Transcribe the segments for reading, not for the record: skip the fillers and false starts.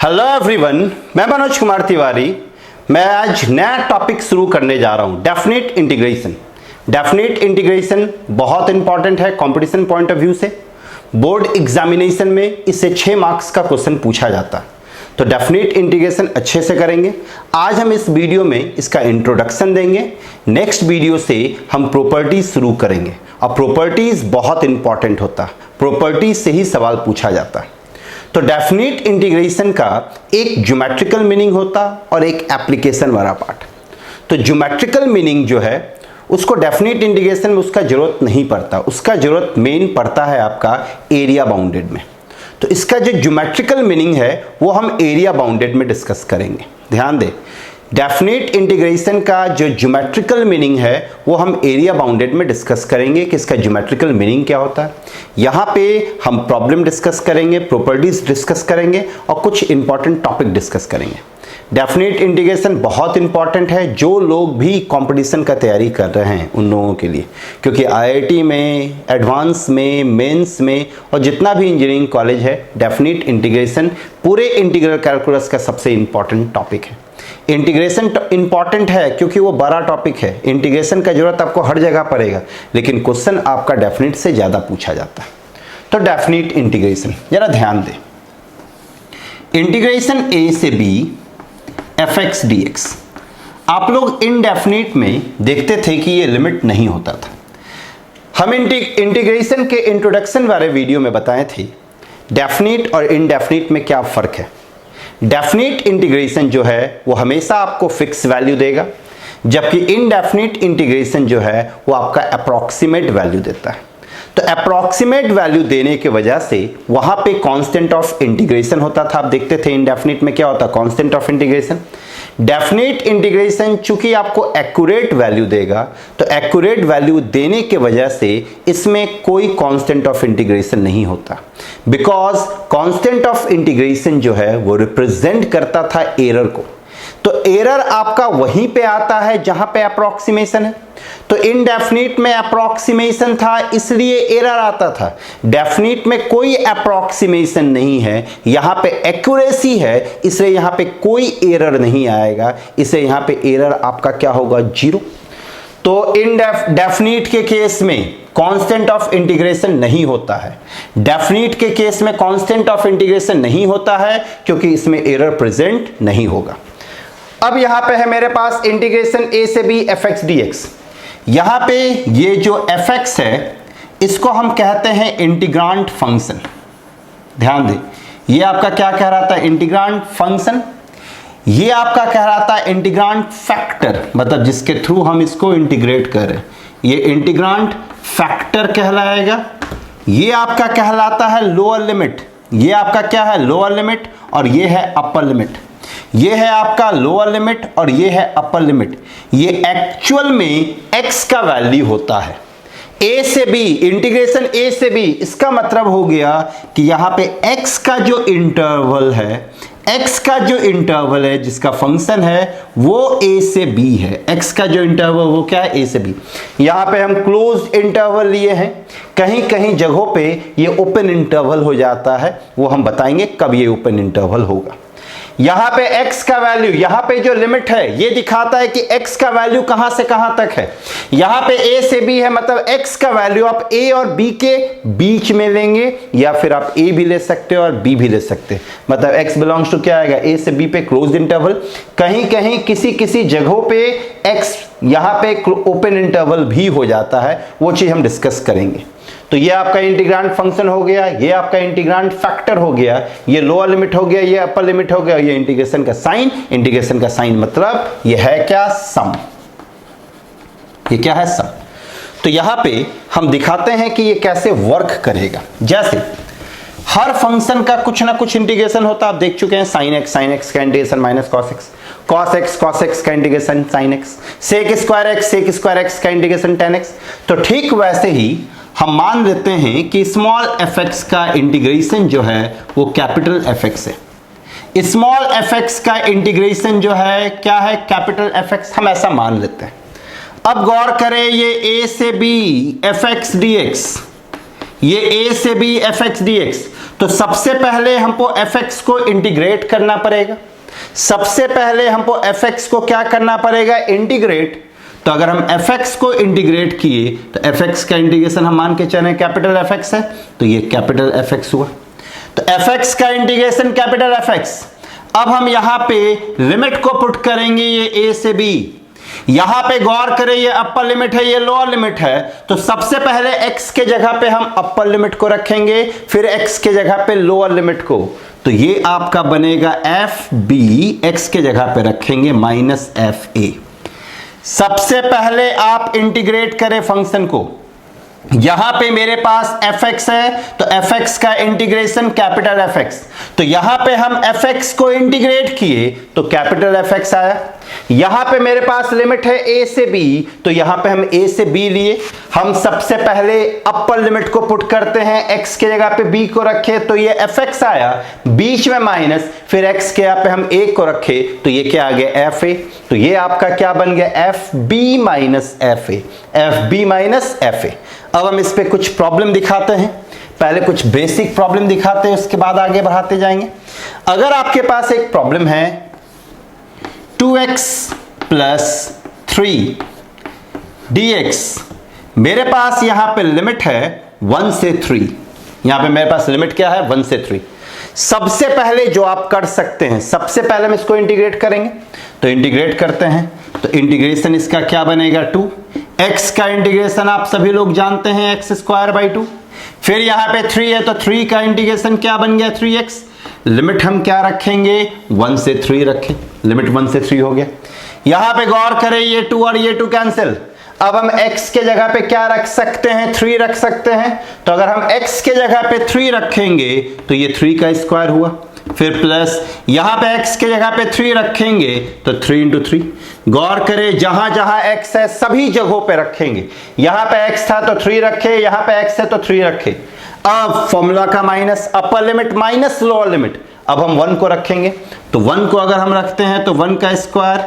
Hello everyone, मैं मनोज कुमार तिवारी। मैं आज नया टॉपिक शुरू करने जा रहा हूं, डेफिनेट इंटीग्रेशन। डेफिनेट इंटीग्रेशन बहुत इंपॉर्टेंट है कंपटीशन पॉइंट ऑफ व्यू से। बोर्ड एग्जामिनेशन में इससे 6 मार्क्स का क्वेश्चन पूछा जाता है, तो डेफिनेट इंटीग्रेशन अच्छे से करेंगे। आज हम इस वीडियो में इसका इंट्रोडक्शन देंगे। नेक्स्ट वीडियो से हम प्रॉपर्टीज शुरू करेंगे, और प्रॉपर्टीज बहुत इंपॉर्टेंट होता है, प्रॉपर्टीज से ही सवाल पूछा जाता है। तो डेफिनेट इंटीग्रेशन का एक ज्योमेट्रिकल मीनिंग होता और एक एप्लीकेशन वाला पार्ट। तो ज्योमेट्रिकल मीनिंग जो है उसको डेफिनेट इंटीग्रेशन में उसका जरूरत नहीं पड़ता, उसका जरूरत मेन पड़ता है आपका एरिया बाउंडेड में। तो इसका जो ज्योमेट्रिकल मीनिंग है वो हम एरिया बाउंडेड में डिस्कस करेंगे। ध्यान दें, डेफिनेट इंटीग्रेशन का जो ज्योमेट्रिकल मीनिंग है वो हम एरिया बाउंडेड में डिस्कस करेंगे कि इसका ज्योमेट्रिकल मीनिंग क्या होता है। यहाँ पे हम प्रॉब्लम डिस्कस करेंगे, प्रॉपर्टीज डिस्कस करेंगे और कुछ इंपॉर्टेंट टॉपिक डिस्कस करेंगे। डेफिनेट इंटीग्रेशन बहुत इंपॉर्टेंट है जो लोग भी कंपटीशन का तैयारी कर रहे हैं उन लोगों के लिए, क्योंकि आईआईटी में, एडवांस में, मेंस में और जितना भी इंजीनियरिंग कॉलेज है, डेफिनेट इंटीग्रेशन पूरे इंटीग्रल कैलकुलस का सबसे इंपॉर्टेंट टॉपिक है। इंटीग्रेशन इंपॉर्टेंट है क्योंकि वो बड़ा टॉपिक है। इंटीग्रेशन का जरूरत आपको हर जगह पड़ेगा, लेकिन क्वेश्चन आपका डेफिनेट से ज़्यादा पूछा जाता है। तो डेफिनेट इंटीग्रेशन जरा ध्यान दें। इंटीग्रेशन ए से B F X D X, आप लोग इनडेफिनेट में देखते थे कि ये लिमिट नहीं होता था। हम इंटीग्रेशन के इंट्रोडक्शन वाले वीडियो में बताए थे डेफिनेट और इनडेफिनेट में क्या फ़र्क है। डेफिनेट इंटीग्रेशन जो है वो हमेशा आपको फिक्स वैल्यू देगा, जबकि इनडेफिनेट इंटीग्रेशन जो है वो आपका अप्रॉक्सीमेट वैल्यू देता है। तो अप्रॉक्सीमेट वैल्यू देने की वजह से वहां पे कांस्टेंट ऑफ इंटीग्रेशन होता था। आप देखते थे इनडेफिनेट में क्या होता, constant of integration. Definite integration चूंकि आपको एक्यूरेट वैल्यू देगा, तो एक्यूरेट वैल्यू देने के वजह से इसमें कोई कांस्टेंट ऑफ इंटीग्रेशन नहीं होता, बिकॉज कांस्टेंट ऑफ इंटीग्रेशन जो है वो रिप्रेजेंट करता था एरर को। तो एरर आपका वहीं पे आता है जहां पे अप्रॉक्सीमेशन है। तो इनडेफिनेट में अप्रॉक्सीमेशन था इसलिए एरर आता था। डेफिनेट में कोई अप्रॉक्सीमेशन नहीं है, यहां पे एक्यूरेसी है, इसलिए यहां पे कोई एरर नहीं आएगा, इसलिए यहां पे एरर आपका क्या होगा, 0। तो इनडेफिनेट के केस में कांस्टेंट ऑफ इंटीग्रेशन नहीं होता है। डेफिनेट के केस में कांस्टेंट ऑफ इंटीग्रेशन नहीं होता है क्योंकि इसमें एरर प्रेजेंट नहीं होगा। अब यहां पे है मेरे पास इंटीग्रेशन ए से B F X D X. यहां पे ये जो एफ एक्स है इसको हम कहते हैं इंटीग्रांड फंक्शन। ध्यान दें, ये आपका क्या कह रहा था, इंटीग्रांड फंक्शन। ये आपका कह रहा था इंटीग्रांड फैक्टर, मतलब जिसके थ्रू हम इसको इंटीग्रेट कर रहे हैं, ये इंटीग्रांड फैक्टर कहलाएगा। ये आपका कहलाता है लोअर लिमिट। ये आपका क्या है, लोअर लिमिट, और ये है अपर लिमिट। ये है आपका लोअर लिमिट और ये है अपर लिमिट। ये एक्चुअल में x का वैल्यू होता है। a से b, इंटीग्रेशन a से b, इसका मतलब हो गया कि यहां पे x का जो इंटरवल है, x का जो इंटरवल है जिसका फंक्शन है वो a से b है। x का जो इंटरवल वो क्या है, a से b। यहां पे हम क्लोज्ड इंटरवल लिए हैं, कहीं कहीं जगहों पे ये ओपन इंटरवल हो जाता है, वो हम बताएंगे कब ये ओपन इंटरवल होगा। यहां पे x का वैल्यू, यहां पे जो लिमिट है ये दिखाता है कि x का वैल्यू कहां से कहां तक है। यहां पे a से b है, मतलब x का वैल्यू आप a और b के बीच में लेंगे, या फिर आप a भी ले सकते हो और b भी ले सकते हैं। मतलब x बिलोंग्स टू क्या आएगा, a से b पे क्लोज्ड इंटरवल। कहीं कहीं किसी किसी जगहों पे x यहां पे ओपन इंटरवल भी हो जाता है, वो चीज हम डिस्कस करेंगे। तो ये आपका इंटीग्रांड फंक्शन हो गया, ये आपका इंटीग्रांड फैक्टर हो गया, ये लोअर लिमिट हो गया, ये अपर लिमिट हो गया, ये इंटीग्रेशन का साइन। इंटीग्रेशन का साइन मतलब ये है क्या, सम। ये क्या है, सम। तो यहां पे हम दिखाते हैं कि ये कैसे वर्क करेगा। जैसे हर फंक्शन का कुछ ना कुछ इंटीग्रेशन होता है, आप देख चुके हैं, साइन एक्स का इंटीग्रेशन माइनस कॉस एक्स का integration sine X, sec square X का इंटीग्रेशन टेन एक्स। तो ठीक वैसे ही हम मान लेते हैं कि स्मॉल एफ एक्स का इंटीग्रेशन जो है वो कैपिटल एफ एक्स है। स्मॉल एफ एक्स का इंटीग्रेशन जो है क्या है, कैपिटल एफ एक्स, हम ऐसा मान लेते हैं। अब गौर करें, ये ए से B F X D X, ये ए से B F X D X, तो सबसे पहले हमको fx को इंटीग्रेट करना पड़ेगा। सबसे पहले हमको fx को क्या करना पड़ेगा, इंटीग्रेट। तो अगर हम fx को इंटीग्रेट किए तो fx का इंटीग्रेशन हम मान के चले कैपिटल fx है, तो ये कैपिटल fx हुआ। तो fx का इंटीग्रेशन कैपिटल fx। अब हम यहां पे लिमिट को पुट करेंगे, ये a से b। यहां पे गौर करें, ये अपर लिमिट है, ये लोअर लिमिट है। तो सबसे पहले x के जगह पे हम अपर लिमिट को रखेंगे, फिर x के जगह पे लोअर लिमिट को। तो ये आपका बनेगा एफ बी, एक्स के जगह पे रखेंगे माइनस एफ ए। सबसे पहले आप इंटीग्रेट करें फंक्शन को। यहां पे मेरे पास fx है, तो fx का इंटीग्रेशन कैपिटल fx। तो यहां पे हम fx को इंटीग्रेट किए तो कैपिटल fx आया। यहां पे मेरे पास लिमिट है a से b, तो यहां पे हम a से b लिए। हम सबसे पहले अपर लिमिट को पुट करते हैं, x के जगह पे b को रखे तो ये fx आया, बीच में माइनस, फिर x के यहाँ पे हम a को रखे तो ये क्या आ गया fa। तो ये आपका क्या बन गया, fb minus fa, fb minus fa। अब हम इस पे कुछ प्रॉब्लम दिखाते हैं, पहले कुछ बेसिक प्रॉब्लम दिखाते हैं, उसके बाद आगे बढ़ाते जाएंगे। अगर आपके पास एक प्रॉब्लम है 2x प्लस 3 dx, मेरे पास यहां पे लिमिट है 1 से 3। यहां पे मेरे पास लिमिट क्या है, 1 से 3। सबसे पहले जो आप कर सकते हैं, सबसे पहले हम इसको इंटीग्रेट करेंगे। तो इंटीग्रेट करते हैं, तो इंटीग्रेशन इसका क्या बनेगा, 2। x का इंटीग्रेशन आप सभी लोग जानते हैं, x स्क्वायर बाई 2। फिर यहां पे 3 है, तो 3 का इंटीग्रेशन क्या बन गया, 3x। लिमिट हम क्या रखेंगे, 1 से 3 रखें, लिमिट 1 से 3 हो गया। यहां पे गौर करें, ये 2 और ये 2 कैंसिल। अब हम x के जगह पे क्या रख सकते हैं, 3 रख सकते हैं। तो अगर हम x के जगह पे 3 रखेंगे तो ये 3 का स्क्वायर हुआ, फिर प्लस यहां पे x के जगह पे 3 रखेंगे तो 3 इंटू 3। गौर करें, जहां जहां x है सभी जगहों पे रखेंगे। यहां पे x था तो 3 रखे, यहां पे x है तो 3 रखे। अब फॉर्मूला का minus, upper limit minus lower limit. अब हम 1 को रखेंगे, तो 1 को अगर हम रखते हैं तो 1 का स्क्वायर,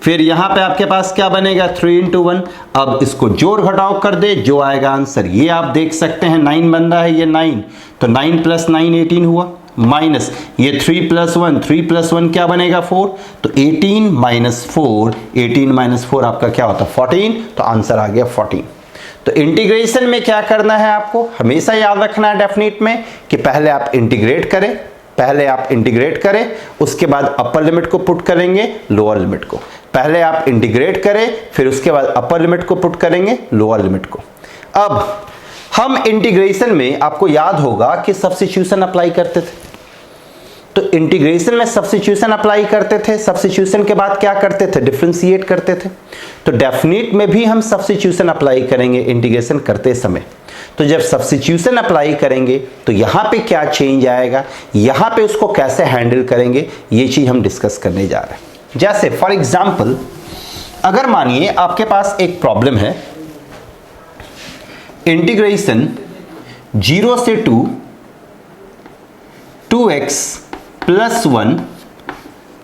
फिर यहां पे आपके पास क्या बनेगा, 3 इंटू 1। अब इसको जोड़ घटाव कर दे, जो आएगा आंसर ये आप देख सकते हैं, 9 बन रहा है, ये 9। तो 9 प्लस 9 18 हुआ, माइनस ये 3 प्लस 1, 3 प्लस 1 क्या बनेगा, 4। तो 18 माइनस 4, 18 माइनस 4 आपका क्या होता है, 14। तो आंसर आ गया 14। तो इंटीग्रेशन में क्या करना है, आपको हमेशा याद रखना है डेफिनेट में कि पहले आप इंटीग्रेट करें, पहले आप इंटीग्रेट करें, उसके बाद अपर लिमिट को पुट करेंगे, लोअर लिमिट को। पहले आप इंटीग्रेट करें, फिर उसके बाद अपर लिमिट को पुट करेंगे, लोअर लिमिट को। अब हम इंटीग्रेशन में, आपको याद होगा कि सब्स्टिट्यूशन अप्लाई करते थे। तो इंटीग्रेशन में सब्स्टिट्यूशन अप्लाई करते थे, सब्स्टिट्यूशन के बाद क्या करते थे, डिफरेंशिएट करते थे। तो डेफिनेट में भी हम सब्स्टिट्यूशन अप्लाई करेंगे इंटीग्रेशन करते समय। तो जब सब्स्टिट्यूशन अप्लाई करेंगे तो यहां पे क्या चेंज आएगा, यहां पे उसको कैसे हैंडल करेंगे, ये चीज हम डिस्कस करने जा रहे हैं। जैसे फॉर एग्जांपल, अगर मानिए आपके पास एक प्रॉब्लम है, इंटीग्रेशन 0 से 2x प्लस 1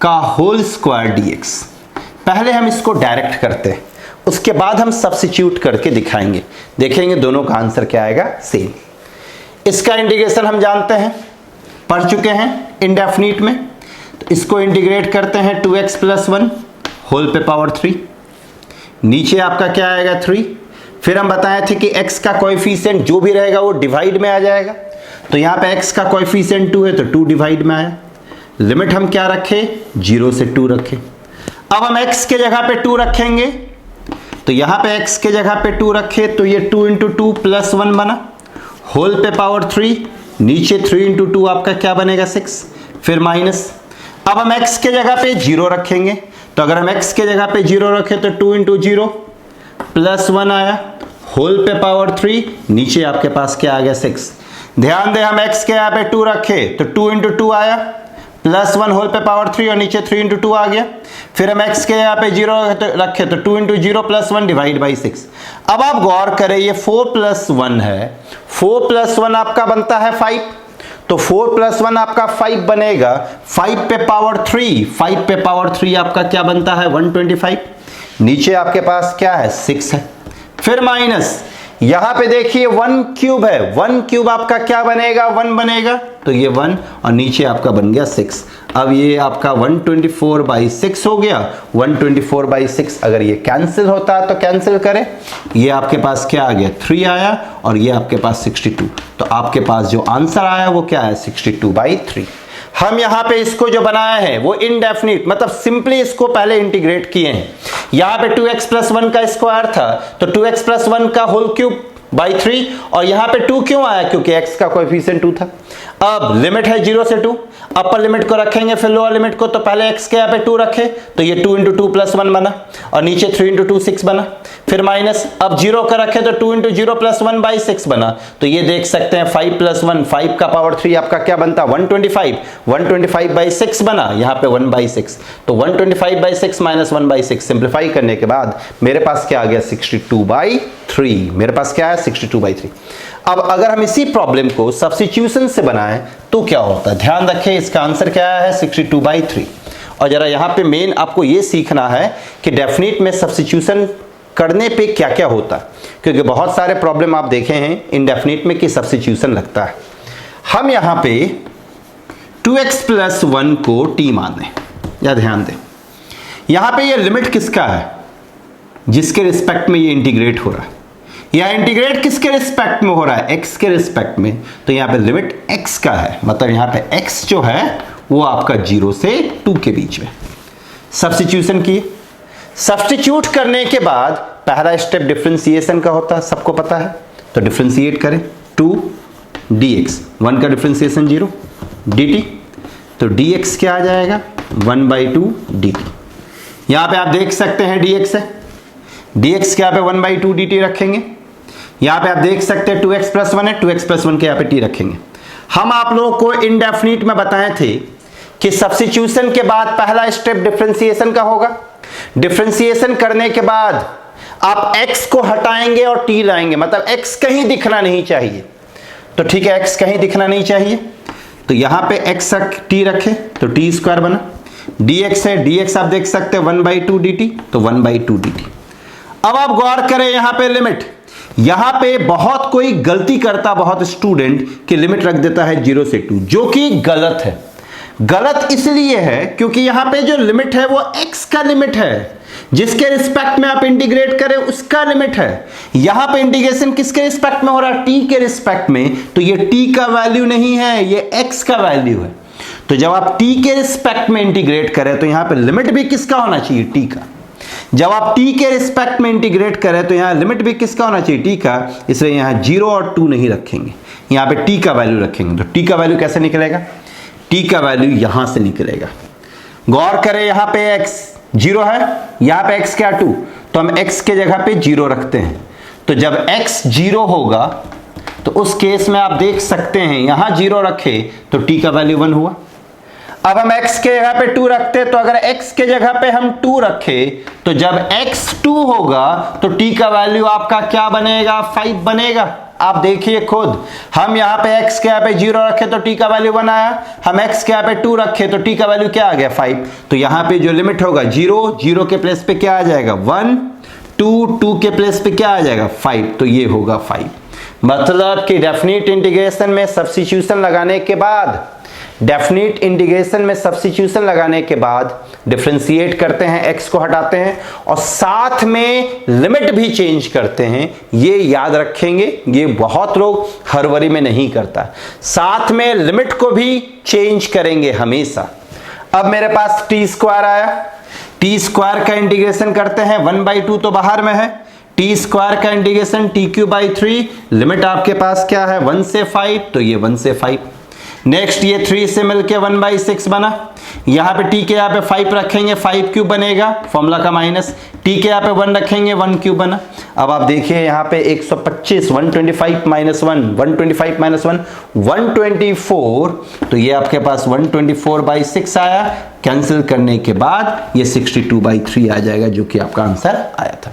का होल स्क्वायर dx। पहले हम इसको डायरेक्ट करते हैं, उसके बाद हम सब्स्टिट्यूट करके दिखाएंगे, देखेंगे दोनों का आंसर क्या आएगा, सेम। इसका इंटीग्रेशन हम जानते हैं, पढ़ चुके हैं इंडेफिनिट में। तो इसको इंटीग्रेट करते हैं, 2x प्लस 1 होल पे पावर 3, नीचे आपका क्या आएगा, 3। फिर हम बताए थे कि x का कोएफिशिएंट जो भी रहेगा वो डिवाइड में आ जाएगा। तो यहां पे x का कोएफिशिएंट 2 है, तो 2 डिवाइड में आया। लिमिट हम क्या रखे, 0 से 2 रखे। अब हम x के जगह पे 2 रखेंगे, तो यहां पे x के जगह पे 2 रखे तो ये 2 इंटू 2 प्लस 1 बना, होल पे पावर 3, नीचे 3 इंटू 2 आपका क्या बनेगा, 6, फिर माइनस। अब हम x के जगह पे 0 रखेंगे, तो अगर हम x के जगह पे 0 रखे तो 2 इंटू 0 प्लस 1 आया, होल पे पावर 3, नीचे आपके पास क्या आ गया, 6। ध्यान दे, हम x के यहाँ पे 2 रखे तो 2 इंटू 2 आया, प्लस 1 होल पे पावर 3 और नीचे 3 इंटू 2 आ गया। फिर हम x के यहाँ पे 0 रखे तो 2 इंटू 0 प्लस 1 डिवाइड बाई 6। अब आप गौर करें, ये 4 प्लस 1 है, 4 प्लस 1 आपका बनता है 5। तो 4 प्लस 1 आपका 5 बनेगा, 5 पे पावर 3, 5 पे पावर 3 आपका क्या बनता है, 125। नीचे आपके पास क्या है, 6 है, फिर माइनस, यहां पे देखिए 1 क्यूब है, 1 क्यूब आपका क्या बनेगा, 1 बनेगा, तो ये 1 और नीचे आपका बन गया 6। अब ये आपका 124/6 हो गया। 124/6 अगर ये कैंसिल होता है तो कैंसिल करें, ये आपके पास क्या आ गया 3 आया और ये आपके पास 62। तो आपके पास जो आंसर आया वो क्या है 62/3। हम यहां पे इसको जो बनाया है वो इनडेफिनिट, मतलब सिंपली इसको पहले इंटीग्रेट किए हैं। यहां पे 2x + 1 का स्क्वायर था तो 2x + 1 का होल क्यूब बाई 3, और यहां पे 2 क्यों आया, क्योंकि x का कोएफिशिएंट 2 था। अब लिमिट है 0 से 2, अपर लिमिट को रखेंगे फिर लोअर लिमिट को, तो पहले x के यहाँ पे 2 रखे तो ये 2 × 2 + 1 बना और नीचे 3 × 2 6 बना, फिर माइनस, अब 0 का रखे तो 2 × 0 + 1/6 बना। तो ये देख सकते हैं 5 + 1, 5 का पावर 3 आपका क्या बनता 125, 125/6 बना, यहाँ पे 1/6, तो 125/6 - 1/6 सिंप्लीफाई करने के बाद मेरे पास क्या आ गया 62/3। मेरे पास क्या है 62/3। अब अगर हम इसी प्रॉब्लम को सब्स्टिट्यूशन से बनाएं तो क्या होता है, ध्यान रखें इसका आंसर क्या है 62/3। और जरा यहाँ पे मेन आपको ये सीखना है कि डेफिनेट में सब्स्टिट्यूशन करने पे क्या क्या होता है, क्योंकि बहुत सारे प्रॉब्लम आप देखे हैं इनडेफिनेट में कि सब्स्टिट्यूशन लगता है। हम यहाँ पे 2x + 1 को t मान दें, या ध्यान दें यहाँ पे ये लिमिट किसका है, जिसके रिस्पेक्ट में ये इंटीग्रेट हो रहा है, या इंटीग्रेट किसके रिस्पेक्ट में हो रहा है x के रिस्पेक्ट में, तो यहाँ पे लिमिट x का है, मतलब यहाँ पे x जो है वो आपका 0 से 2 के बीच में। सब्स्टिट्यूशन की, सब्स्टिट्यूट करने के बाद पहला स्टेप डिफरेंशिएशन का होता है, सबको पता है, तो डिफरेंशिएट करें 2 dx, 1 का डिफरेंशिएशन 0 dt, तो dx क्या आ जाएगा 1/2 dt। यहाँ पे आप देख सकते हैं dx है, dx के यहाँ पे 1/2 dt रखेंगे, यहाँ पे आप देख सकते हैं 2x + 1 है, 2x + 1 के यहाँ पे t रखेंगे। हम आप लोगों को इनडेफिनिट में बताए थे कि सब्स्टिट्यूशन के बाद पहला स्टेप डिफरेंशिएशन का होगा। डिफरेंशिएशन करने के बाद आप x को हटाएंगे और t लाएंगे, मतलब x कहीं दिखना नहीं चाहिए, तो ठीक है x कहीं दिखना नहीं चाहिए, तो यहाँ पे x t रखे तो t² बना, dx है, dx आप देख सकते हैं 1/2 dt, तो 1/2 dt। अब आप गौर करें यहाँ पे लिमिट, यहां पे बहुत कोई गलती करता, बहुत स्टूडेंट की लिमिट रख देता है 0 से 2, जो कि गलत है। गलत इसलिए है क्योंकि यहां पे जो लिमिट है वो x का लिमिट है, जिसके रिस्पेक्ट में आप इंटीग्रेट करें उसका लिमिट है। यहां पे इंटीग्रेशन किसके रिस्पेक्ट में हो रहा है, t के रिस्पेक्ट में, तो ये t का वैल्यू नहीं है, ये x का वैल्यू है। तो जब आप t के रिस्पेक्ट में इंटीग्रेट करें तो यहां पे लिमिट भी किसका होना चाहिए, t का। जब आप t के रिस्पेक्ट में इंटीग्रेट करें तो यहां लिमिट भी किसका होना चाहिए, t का, इसलिए यहां 0 और 2 नहीं रखेंगे, यहां पे t का वैल्यू रखेंगे। तो t का वैल्यू कैसे निकलेगा, t का वैल्यू यहां से निकलेगा। गौर करें यहां पे x 0 है, यहां पे x क्या 2, तो हम x के जगह पे 0 रखते हैं। तो जब x 0 होगा तो उस केस में आप देख सकते हैं यहां 0 रखे तो t का वैल्यू 1 हुआ। अब हम x के जगह पे 2 रखते, तो अगर x के जगह पे हम 2 रखे तो जब x 2 होगा तो t का वैल्यू आपका क्या बनेगा, 5 बनेगा। आप देखिए खुद, हम यहाँ पे x के यहाँ पे 0 रखे तो t का वैल्यू 1 आया, हम x के यहाँ पे 2 रखे तो t का वैल्यू क्या आ गया 5। तो यहाँ पे जो लिमिट होगा 0, 0 के प्लेस पे क्या आ जाएगा 1, 2, 2 के प्लेस पे क्या आ जाएगा 5, तो ये होगा 5। मतलब कि डेफिनेट इंटीग्रेशन में सब्स्टिट्यूशन लगाने के बाद, डेफिनेट इंटीग्रेशन में सब्स्टिट्यूशन लगाने के बाद डिफरेंशिएट करते हैं, x को हटाते हैं और साथ में लिमिट भी चेंज करते हैं। ये याद रखेंगे, ये बहुत लोग हरवरी में नहीं करता, साथ में लिमिट को भी चेंज करेंगे हमेशा। अब मेरे पास t² आया, t² का इंटीग्रेशन करते हैं, 1/2 तो बाहर में है, t² का इंटीग्रेशन t³ 3, लिमिट आपके पास क्या है 1 से 5, तो ये 1 से 5। नेक्स्ट ये 3 से मिलके 1/6 बना, यहाँ पे t के यहाँ पे 5 रखेंगे, 5³ बनेगा, फॉर्मूला का माइनस, t के यहाँ पे 1 रखेंगे, 1³ बना। अब आप देखिए यहाँ पे 125, 125 - 1, 125 - 1, 124, तो ये आपके पास 124/6 आया। कैंसिल करने के बाद ये 62/3 आ जाएगा, जो कि आपका आंसर आया था।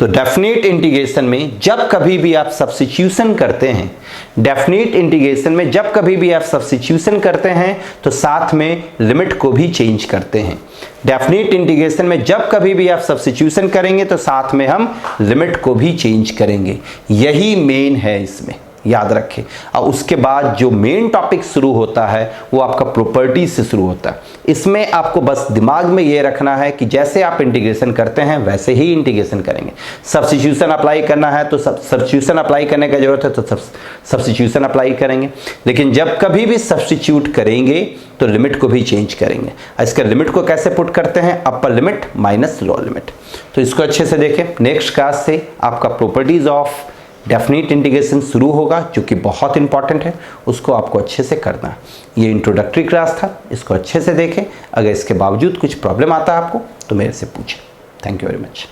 तो डेफिनेट इंटीग्रेशन में जब कभी भी आप सब्स्टिट्यूशन करते हैं, डेफिनेट इंटीग्रेशन में जब कभी भी आप सब्स्टिट्यूशन करते हैं तो साथ में लिमिट को भी चेंज करते हैं। डेफिनेट इंटीग्रेशन में जब कभी भी आप सब्स्टिट्यूशन करेंगे तो साथ में हम लिमिट को भी चेंज करेंगे। यही मेन है इसमें, याद रखें। और उसके बाद जो मेन टॉपिक शुरू होता है वो आपका प्रॉपर्टी से शुरू होता है। इसमें आपको बस दिमाग में ये रखना है कि जैसे आप इंटीग्रेशन करते हैं वैसे ही इंटीग्रेशन करेंगे। सब्स्टिट्यूशन अप्लाई करना है तो सब्स्टिट्यूशन अप्लाई करने का जरूरत है तो सब्स्टिट्यूशन अप्लाई करेंगे, लेकिन जब कभी भी सब्स्टिट्यूट करेंगे तो लिमिट को भी चेंज करेंगे। इसके लिमिट को कैसे पुट करते हैं, upper limit minus lower limit. तो इसको अच्छे से देखें। नेक्स्ट क्लास से आपका प्रॉपर्टीज ऑफ डेफिनेट इंटीग्रेशन शुरू होगा, जो कि बहुत इंपॉर्टेंट है, उसको आपको अच्छे से करना है। ये इंट्रोडक्टरी क्लास था, इसको अच्छे से देखें। अगर इसके बावजूद कुछ प्रॉब्लम आता है आपको तो मेरे से पूछें। Thank you very much.